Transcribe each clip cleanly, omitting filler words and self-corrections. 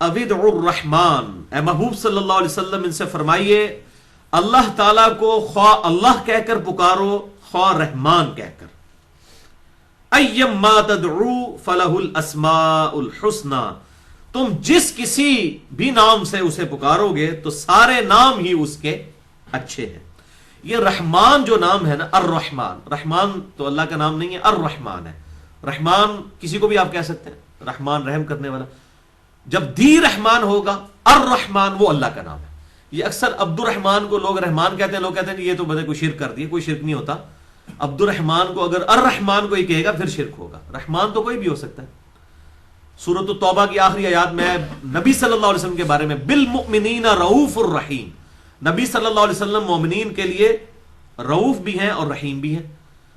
अविदउ रहमान, ए महबूब सल्लल्लाहु अलैहि वसल्लम इनसे फरमाइए अल्लाह ताला को ख्वा अल्लाह कहकर पुकारो ख्वा रहमान कहकर। अय्यम्मा तदउ फलहुल अस्माउल हुस्ना, तुम जिस किसी भी नाम से उसे पुकारोगे तो सारे नाम ही उसके अच्छे हैं। ये रहमान जो नाम है ना, अर्रहमान, रहमान तो अल्लाह का नाम नहीं है, अर्रहमान है। रहमान किसी को भी आप कह सकते हैं, रहमान रहम करने वाला। जब दी रहमान होगा, अर्रहमान वो अल्लाह का नाम है। ये अक्सर अब्दुर्रहमान को लोग रहमान कहते हैं, लोग कहते हैं ये तो बता कोई शिर्क कर दिया, कोई शिर्क नहीं होता। अब्दुर्रहमान को अगर अर्रहमान को ही कहेगा फिर शिर्क होगा। रहमान तो कोई भी हो सकता है। सूरत तौबा की आखिरी आयत में नबी सल्लल्लाहु अलैहि वसल्लम के बारे में बिल मुमिनीना रऊफुर रहीम, नबी सल्लल्लाहु अलैहि वसल्लम मोमिनीन के लिए रऊफ भी हैं और रहीम भी हैं।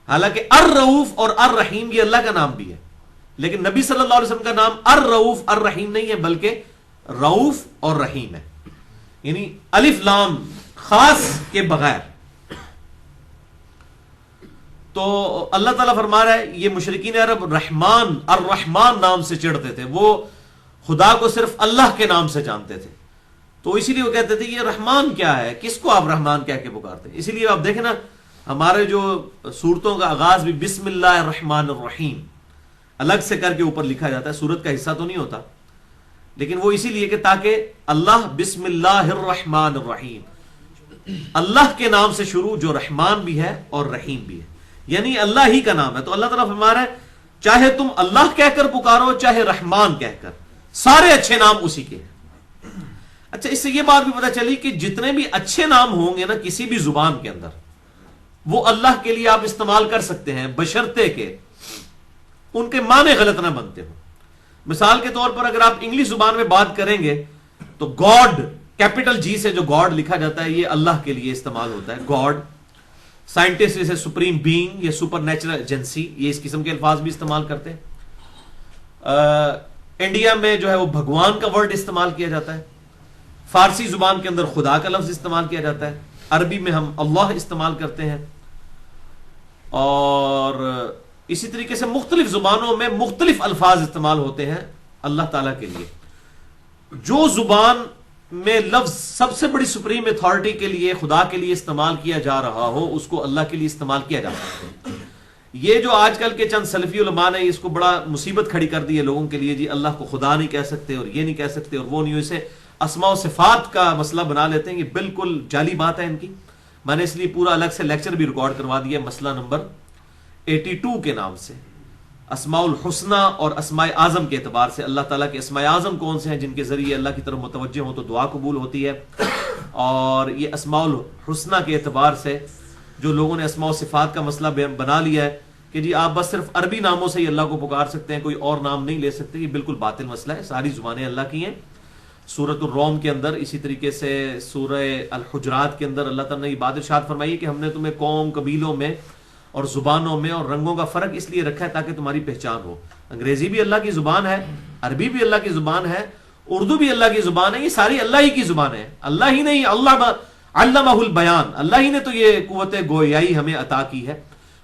हालांकि अर रऊफ और अर रहीम ये अल्लाह का नाम भी है, लेकिन नबी सल्लल्लाहु अलैहि वसल्लम का नाम अर रऊफ अर रहीम नहीं है, बल्कि रऊफ और रहीम है, यानी अलिफ लाम खास के बगैर। तो अल्लाह ताला फरमा रहा है ये मुशरिकीन अरब रहमान अर रहमान नाम से चिढ़ते थे, वो खुदा को सिर्फ अल्लाह के नाम से जानते थे। तो इसीलिए वो कहते थे ये रहमान क्या है, किसको आप रहमान कह के पुकारते हैं। इसीलिए आप देखें ना, हमारे जो सूरतों का आगाज भी बिस्मिल्लाहिर रहमानिर रहीम अलग से करके ऊपर लिखा जाता है, सूरत का हिस्सा तो नहीं होता, लेकिन वो इसीलिए कि ताकि अल्लाह बिस्मिल्लाहिर रहमानिर रहीम, अल्लाह के नाम से शुरू जो रहमान भी है और रहीम भी है, यानी अल्लाह ही का नाम है। तो अल्लाह ताला फरमा रहा है चाहे तुम अल्लाह कहकर पुकारो चाहे रहमान कहकर, सारे अच्छे नाम उसी के हैं। अच्छा, इससे यह बात भी पता चली कि जितने भी अच्छे नाम होंगे ना किसी भी जुबान के अंदर, वो अल्लाह के लिए आप इस्तेमाल कर सकते हैं, बशर्ते के उनके माने गलत ना बनते हो। मिसाल के तौर पर अगर आप इंग्लिश जुबान में बात करेंगे तो गॉड, कैपिटल जी से जो गॉड लिखा जाता है, ये अल्लाह के लिए इस्तेमाल होता है, गॉड। साइंटिस्ट इसे सुप्रीम बीइंग या सुपर नेचुरल एजेंसी, ये इस किस्म के अल्फाज भी इस्तेमाल करते हैं। इंडिया में जो है वो भगवान का वर्ड इस्तेमाल किया जाता है, फारसी जुबान के अंदर खुदा का लफ्ज इस्तेमाल किया जाता है, अरबी में हम अल्लाह इस्तेमाल करते हैं, और इसी तरीके से मुख्तलिफ जुबानों में मुख्तलिफ अल्फाज इस्तेमाल होते हैं अल्लाह ताला के लिए। जो जुबान में लफ्ज सबसे बड़ी सुप्रीम अथॉरिटी के लिए, खुदा के लिए इस्तेमाल किया जा रहा हो, उसको अल्लाह के लिए इस्तेमाल किया जा सकता है। ये जो आजकल के चंद सलफी उलमा ने इसको बड़ा मुसीबत खड़ी कर दी है लोगों के लिए, जी अल्लाह को खुदा नहीं कह सकते और ये नहीं कह सकते और वो नहीं, इसे अस्मा व सिफात का मसला बना लेते हैं। ये बिल्कुल जाली बात है इनकी। मैंने इसलिए पूरा अलग से लेक्चर भी रिकॉर्ड करवा दिया मसला नंबर 82 के नाम से, अस्माउल हुस्ना और अस्माए आजम के एतबार से। अल्लाह ताला के अस्माए आजम कौन से हैं जिनके जरिए अल्लाह की तरफ मुतवज्जे हो तो दुआ कबूल होती है, और ये अस्माउल हुस्ना के एतबार से जो लोगों ने अस्मा व सिफात का मसला बना लिया है कि जी आप बस सिर्फ अरबी नामों से ही अल्लाह को पुकार सकते हैं, कोई और नाम नहीं ले सकते, ये बिल्कुल बातिल मसला है। सारी जुबानें अल्लाह की हैं। सूरत रोम के अंदर, इसी तरीके से सूरह अल हुजरात के अंदर अल्लाह ताला ने ये बात इरशाद फरमाई कि हमने तुम्हें कौम, कबीलों में और जुबानों में और रंगों का फर्क इसलिए रखा है ताकि तुम्हारी पहचान हो। अंग्रेजी भी अल्लाह की जुबान है, अरबी भी अल्लाह की जुबान है, उर्दू भी अल्लाह की जुबान है, ये सारी अल्लाह ही की जुबान है। अल्लाह ही नहीं, अल्लाह अल्लमहुल बयान, अल्लाह ही ने तो ये कुव्वत गोयाई हमें अता की है।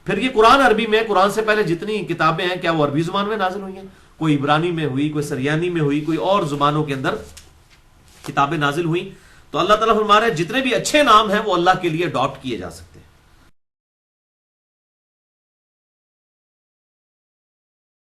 फिर ये कुरान अरबी में, कुरान से पहले जितनी किताबें हैं क्या वो अरबी जुबान में नाजिल हुई हैं? कोई इब्रानी में हुई, कोई सरयानी में हुई, कोई और जुबानों के अंदर किताबें नाजिल हुई। तो अल्लाह ताला फरमा रहा है जितने भी अच्छे नाम हैं वो अल्लाह के लिए अडॉप्ट किए जा सकते हैं।